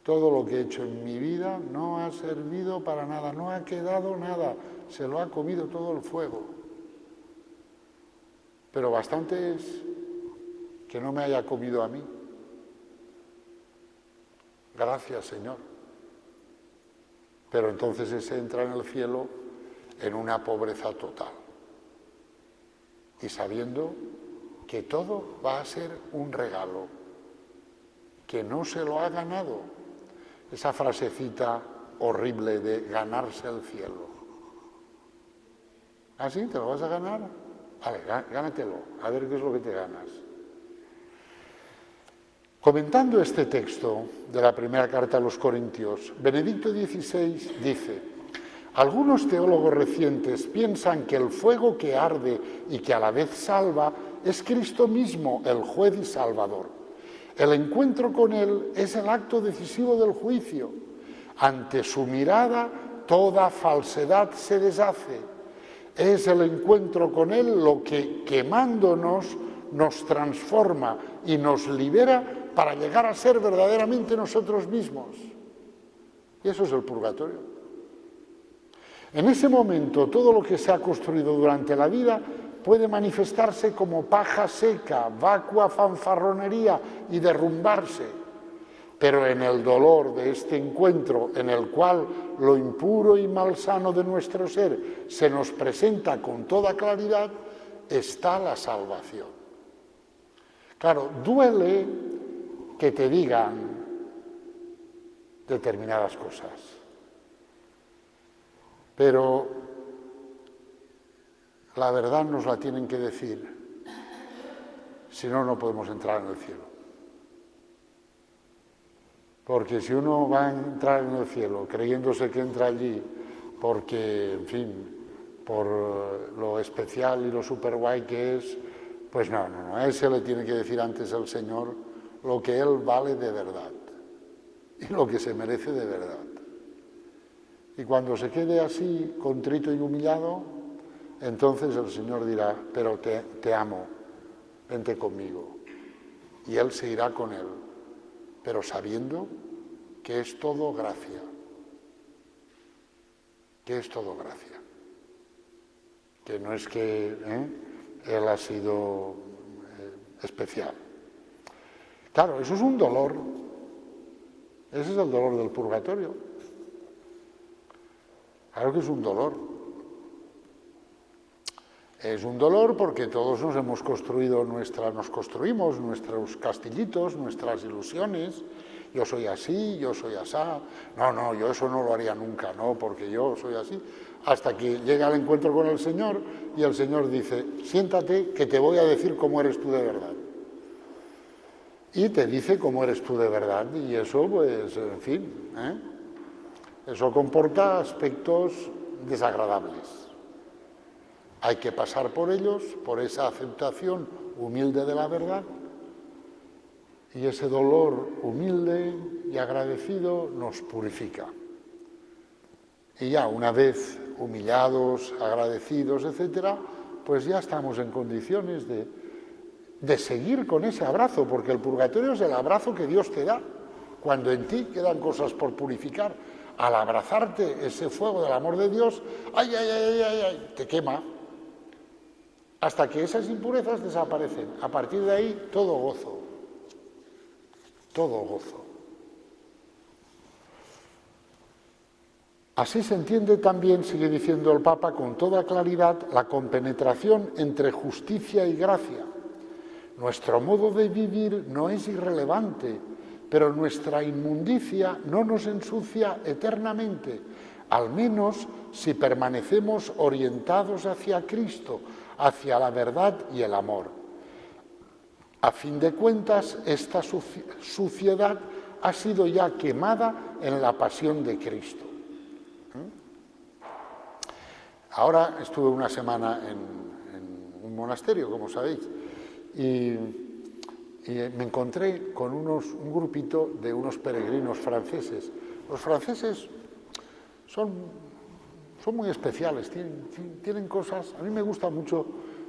Todo lo que he hecho en mi vida no ha servido para nada, no ha quedado nada, se lo ha comido todo el fuego. Pero bastante es que no me haya comido a mí. Gracias, Señor. Pero entonces ese entra en el cielo en una pobreza total. Y sabiendo que todo va a ser un regalo, que no se lo ha ganado. Esa frasecita horrible de ganarse el cielo. ¿Ah, sí? ¿Te lo vas a ganar? Vale, gánatelo, a ver qué es lo que te ganas. Comentando este texto de la primera carta a los Corintios, Benedicto XVI dice, algunos teólogos recientes piensan que el fuego que arde y que a la vez salva es Cristo mismo, el juez y salvador. El encuentro con Él es el acto decisivo del juicio. Ante su mirada, toda falsedad se deshace. Es el encuentro con Él lo que, quemándonos, nos transforma y nos libera para llegar a ser verdaderamente nosotros mismos. Y eso es el purgatorio. En ese momento, todo lo que se ha construido durante la vida puede manifestarse como paja seca, vacua fanfarronería y derrumbarse. Pero en el dolor de este encuentro, en el cual lo impuro y malsano de nuestro ser se nos presenta con toda claridad, está la salvación. Claro, duele que te digan determinadas cosas, pero la verdad nos la tienen que decir, si no, no podemos entrar en el cielo. Porque si uno va a entrar en el cielo creyéndose que entra allí porque, en fin, por lo especial y lo super guay que es, pues no, a ese le tiene que decir antes el Señor lo que él vale de verdad y lo que se merece de verdad. Y cuando se quede así, contrito y humillado, entonces el Señor dirá, pero te amo, vente conmigo. Y él se irá con él, pero sabiendo que es todo gracia, que es todo gracia, que no es que él ha sido especial. Claro, eso es un dolor, ese es el dolor del purgatorio, claro que es un dolor. Es un dolor porque todos nos hemos construido nos construimos nuestros castillitos, nuestras ilusiones. Yo soy así, yo soy asá. No, yo eso no lo haría nunca, no, porque yo soy así. Hasta que llega el encuentro con el Señor y el Señor dice, siéntate que te voy a decir cómo eres tú de verdad. Y te dice cómo eres tú de verdad. Y eso, pues, en fin, eso comporta aspectos desagradables. Hay que pasar por ellos, por esa aceptación humilde de la verdad, y ese dolor humilde y agradecido nos purifica. Y ya una vez humillados, agradecidos, etcétera, pues ya estamos en condiciones de seguir con ese abrazo, porque el purgatorio es el abrazo que Dios te da, cuando en ti quedan cosas por purificar. Al abrazarte ese fuego del amor de Dios, ¡ay, te quema! Hasta que esas impurezas desaparecen. A partir de ahí, todo gozo. Todo gozo. Así se entiende también, sigue diciendo el Papa con toda claridad, la compenetración entre justicia y gracia. Nuestro modo de vivir no es irrelevante, pero nuestra inmundicia no nos ensucia eternamente, al menos si permanecemos orientados hacia Cristo, hacia la verdad y el amor. A fin de cuentas, esta suciedad ha sido ya quemada en la pasión de Cristo. Ahora estuve una semana en un monasterio, como sabéis, y me encontré con un grupito de unos peregrinos franceses. Los franceses son muy especiales, tienen cosas. A mí me gusta mucho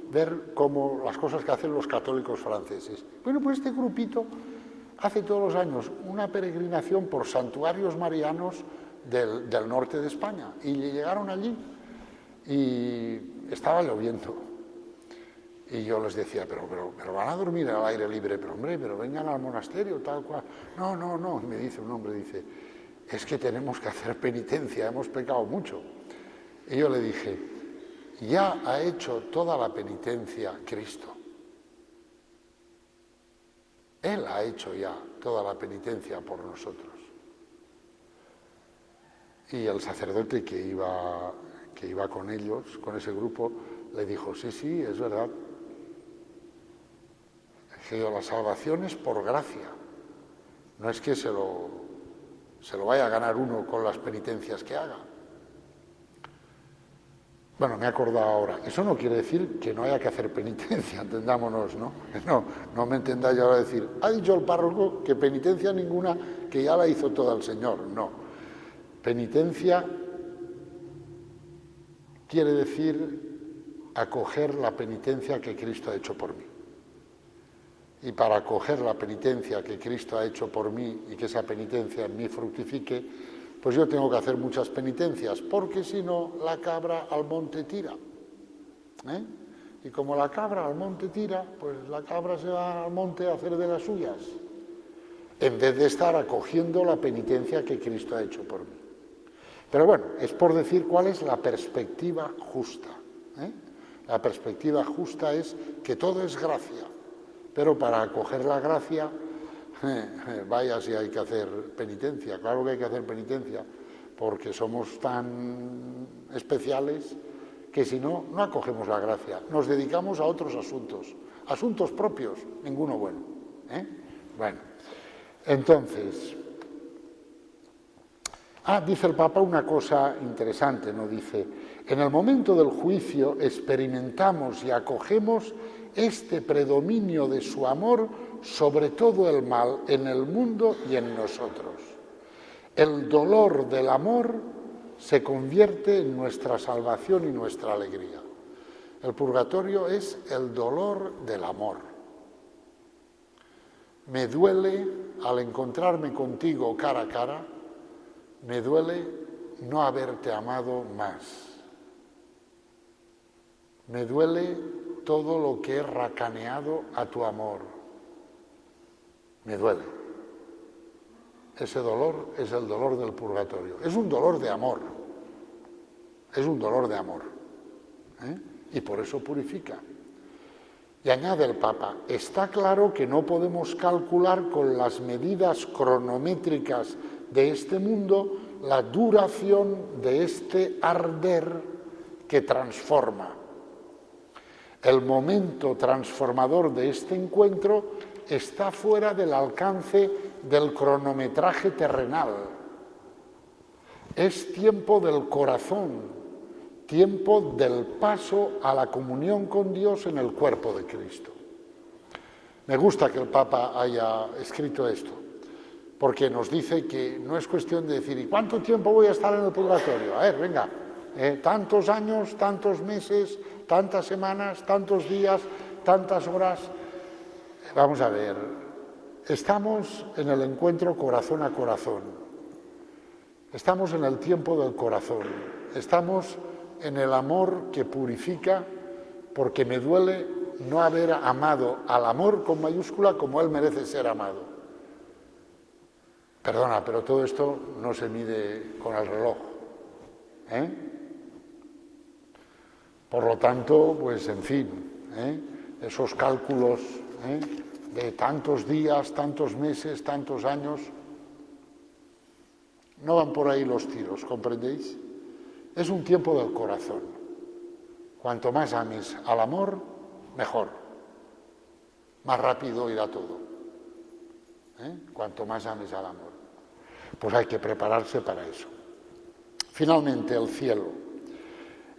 ver cómo las cosas que hacen los católicos franceses. Bueno, pues este grupito hace todos los años una peregrinación por santuarios marianos del norte de España. Y llegaron allí y estaba lloviendo. Y yo les decía, pero van a dormir al aire libre, pero vengan al monasterio, tal cual. No, y me dice un hombre, es que tenemos que hacer penitencia, hemos pecado mucho. Y yo le dije, ya ha hecho toda la penitencia Cristo. Él ha hecho ya toda la penitencia por nosotros. Y el sacerdote que iba con ellos, con ese grupo, le dijo, sí, es verdad. La salvación es por gracia. No es que se lo vaya a ganar uno con las penitencias que haga. Bueno, me he acordado ahora. Eso no quiere decir que no haya que hacer penitencia, entendámonos, ¿no? No me entendáis ahora decir, ha dicho el párroco que penitencia ninguna, que ya la hizo toda el Señor. No. Penitencia quiere decir acoger la penitencia que Cristo ha hecho por mí. Y para acoger la penitencia que Cristo ha hecho por mí y que esa penitencia en mí fructifique, pues yo tengo que hacer muchas penitencias, porque si no, la cabra al monte tira. Y como la cabra al monte tira, pues la cabra se va al monte a hacer de las suyas, en vez de estar acogiendo la penitencia que Cristo ha hecho por mí. Pero bueno, es por decir cuál es la perspectiva justa. La perspectiva justa es que todo es gracia, Pero para acoger la gracia, vaya si hay que hacer penitencia, claro que hay que hacer penitencia, porque somos tan especiales que si no, no acogemos la gracia, nos dedicamos a otros asuntos propios, ninguno bueno. Bueno, entonces, dice el Papa una cosa interesante, ¿no? Dice, en el momento del juicio experimentamos y acogemos este predominio de su amor sobre todo el mal en el mundo y en nosotros. El dolor del amor se convierte en nuestra salvación y nuestra alegría. El purgatorio es el dolor del amor. Me duele, al encontrarme contigo cara a cara, me duele no haberte amado más. Me duele todo lo que he racaneado a tu amor. Me duele. Ese dolor es el dolor del purgatorio. Es un dolor de amor. Es un dolor de amor. Y por eso purifica. Y añade el Papa, está claro que no podemos calcular con las medidas cronométricas de este mundo la duración de este arder que transforma. El momento transformador de este encuentro está fuera del alcance del cronometraje terrenal. Es tiempo del corazón, tiempo del paso a la comunión con Dios en el cuerpo de Cristo. Me gusta que el Papa haya escrito esto, porque nos dice que no es cuestión de decir, ¿y cuánto tiempo voy a estar en el purgatorio? A ver, venga, tantos años, tantos meses, tantas semanas, tantos días, tantas horas. Vamos a ver, estamos en el encuentro corazón a corazón, estamos en el tiempo del corazón, estamos en el amor que purifica, porque me duele no haber amado al amor con mayúscula como él merece ser amado. Perdona, pero todo esto no se mide con el reloj. Por lo tanto, pues en fin, esos cálculos de tantos días, tantos meses, tantos años, no van por ahí los tiros, ¿comprendéis? Es un tiempo del corazón. Cuanto más ames al amor, mejor. Más rápido irá todo. Cuanto más ames al amor. Pues hay que prepararse para eso. Finalmente, el cielo.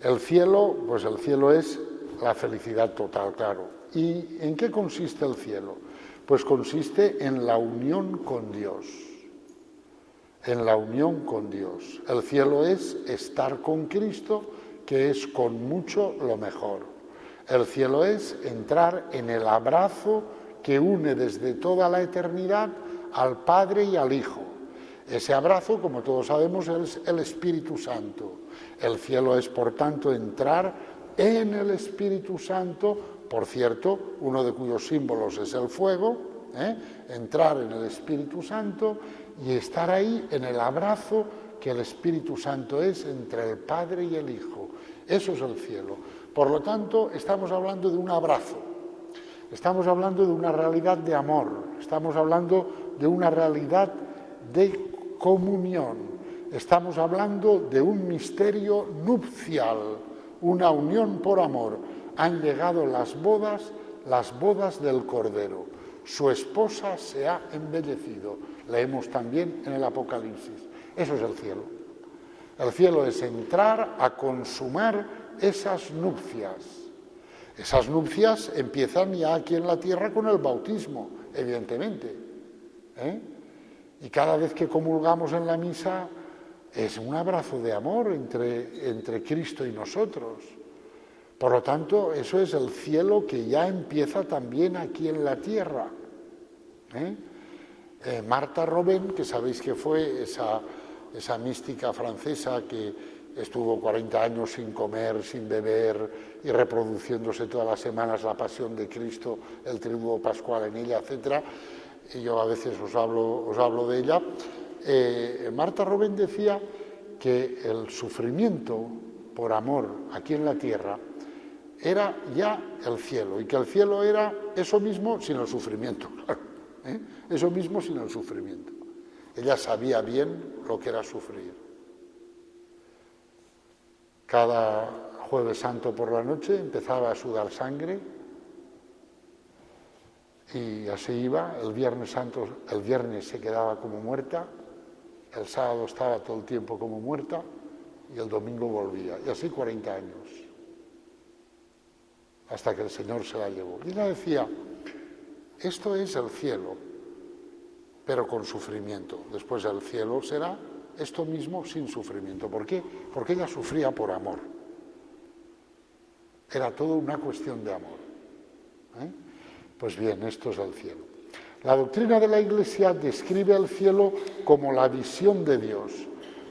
El cielo, pues el cielo es la felicidad total, claro. ¿Y en qué consiste el cielo? Pues consiste en la unión con Dios. En la unión con Dios. El cielo es estar con Cristo, que es con mucho lo mejor. El cielo es entrar en el abrazo que une desde toda la eternidad al Padre y al Hijo. Ese abrazo, como todos sabemos, es el Espíritu Santo. El cielo es, por tanto, entrar en el Espíritu Santo, por cierto, uno de cuyos símbolos es el fuego, entrar en el Espíritu Santo y estar ahí en el abrazo que el Espíritu Santo es entre el Padre y el Hijo. Eso es el cielo. Por lo tanto, estamos hablando de un abrazo, estamos hablando de una realidad de amor, estamos hablando de una realidad de comunión, estamos hablando de un misterio nupcial, una unión por amor. Han llegado las bodas del Cordero. Su esposa se ha embellecido. Leemos también en el Apocalipsis. Eso es el cielo. El cielo es entrar a consumar esas nupcias. Esas nupcias empiezan ya aquí en la tierra con el bautismo, evidentemente. Y cada vez que comulgamos en la misa es un abrazo de amor entre Cristo y nosotros. Por lo tanto, eso es el cielo que ya empieza también aquí en la tierra. Martha Robin, que sabéis que fue esa mística francesa que estuvo 40 años sin comer, sin beber y reproduciéndose todas las semanas la pasión de Cristo, el triduo pascual en ella, etc. Y yo a veces os hablo de ella. Martha Robin decía que el sufrimiento por amor aquí en la tierra era ya el cielo, y que el cielo era eso mismo sin el sufrimiento, claro, ¿eh? Eso mismo sin el sufrimiento. Ella sabía bien lo que era sufrir. Cada Jueves Santo por la noche empezaba a sudar sangre y así iba. El Viernes Santo, el viernes se quedaba como muerta, el sábado estaba todo el tiempo como muerta y el domingo volvía. Y así 40 años, hasta que el Señor se la llevó. Y ella decía, esto es el cielo, pero con sufrimiento. Después el cielo será esto mismo sin sufrimiento. ¿Por qué? Porque ella sufría por amor. Era todo una cuestión de amor. Pues bien, esto es el cielo. La doctrina de la Iglesia describe el cielo como la visión de Dios,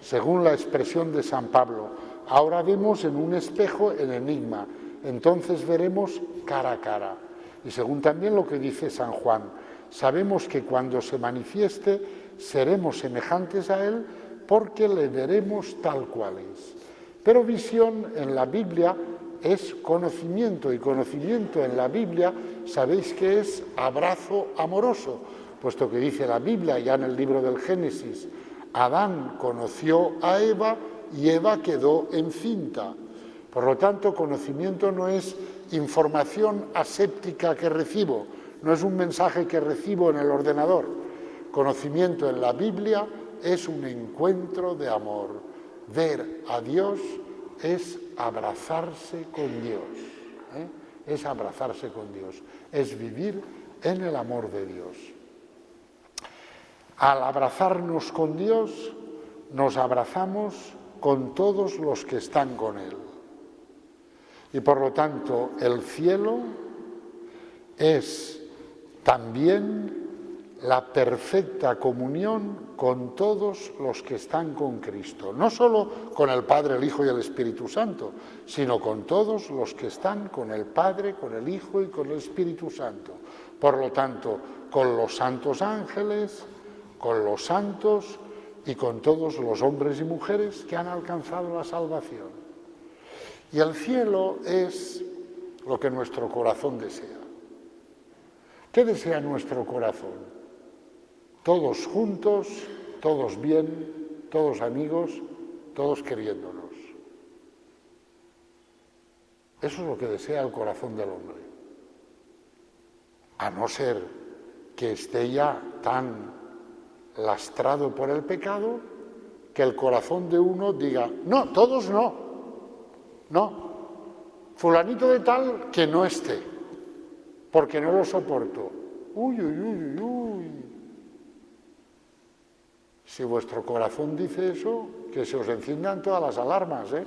según la expresión de San Pablo. Ahora vemos en un espejo el enigma, entonces veremos cara a cara. Y según también lo que dice San Juan, sabemos que cuando se manifieste seremos semejantes a Él porque le veremos tal cual es. Pero visión en la Biblia es conocimiento, y conocimiento en la Biblia sabéis que es abrazo amoroso, puesto que dice la Biblia ya en el libro del Génesis, Adán conoció a Eva y Eva quedó encinta. Por lo tanto, conocimiento no es información aséptica que recibo, no es un mensaje que recibo en el ordenador. Conocimiento en la Biblia es un encuentro de amor. Ver a Dios es abrazarse con Dios, es abrazarse con Dios, es vivir en el amor de Dios. Al abrazarnos con Dios, nos abrazamos con todos los que están con Él. Y por lo tanto, el cielo es también la perfecta comunión con todos los que están con Cristo. No solo con el Padre, el Hijo y el Espíritu Santo, sino con todos los que están con el Padre, con el Hijo y con el Espíritu Santo. Por lo tanto, con los santos ángeles, con los santos y con todos los hombres y mujeres que han alcanzado la salvación. Y el cielo es lo que nuestro corazón desea. ¿Qué desea nuestro corazón? Todos juntos, todos bien, todos amigos, todos queriéndonos. Eso es lo que desea el corazón del hombre. A no ser que esté ya tan lastrado por el pecado que el corazón de uno diga, no, todos no, no, fulanito de tal que no esté, porque no lo soporto. Uy, uy, uy, uy. Si vuestro corazón dice eso, que se os enciendan todas las alarmas, ¿eh?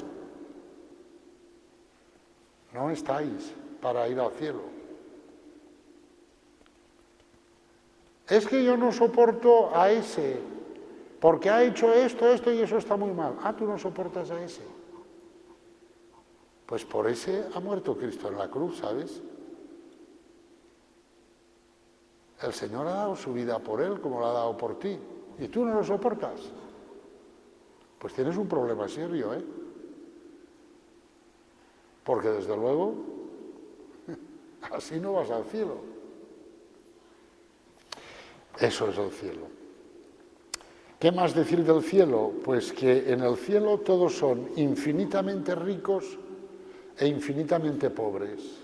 No estáis para ir al cielo. Es que yo no soporto a ese, porque ha hecho esto, esto y eso está muy mal. Ah, tú no soportas a ese. Pues por ese ha muerto Cristo en la cruz, ¿sabes? El Señor ha dado su vida por él como la ha dado por ti. ¿Y tú no lo soportas? Pues tienes un problema serio, ¿eh? Porque desde luego, así no vas al cielo. Eso es el cielo. ¿Qué más decir del cielo? Pues que en el cielo todos son infinitamente ricos e infinitamente pobres.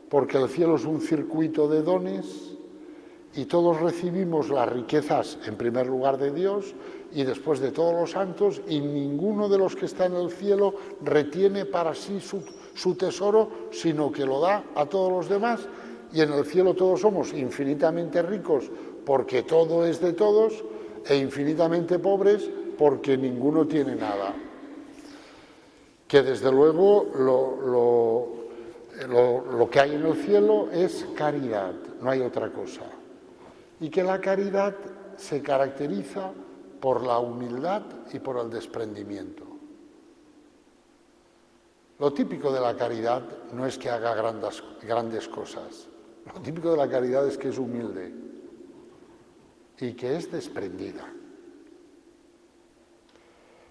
Porque el cielo es un circuito de dones y todos recibimos las riquezas, en primer lugar, de Dios y después de todos los santos, y ninguno de los que está en el cielo retiene para sí su tesoro, sino que lo da a todos los demás, y en el cielo todos somos infinitamente ricos porque todo es de todos, e infinitamente pobres porque ninguno tiene nada. Que desde luego lo que hay en el cielo es caridad, no hay otra cosa. Y que la caridad se caracteriza por la humildad y por el desprendimiento. Lo típico de la caridad no es que haga grandes cosas. Lo típico de la caridad es que es humilde y que es desprendida.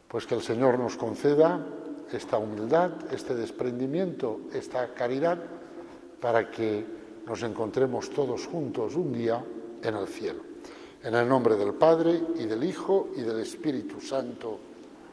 Pues que el Señor nos conceda esta humildad, este desprendimiento, esta caridad, para que nos encontremos todos juntos un día en el cielo. En el nombre del Padre, y del Hijo, y del Espíritu Santo.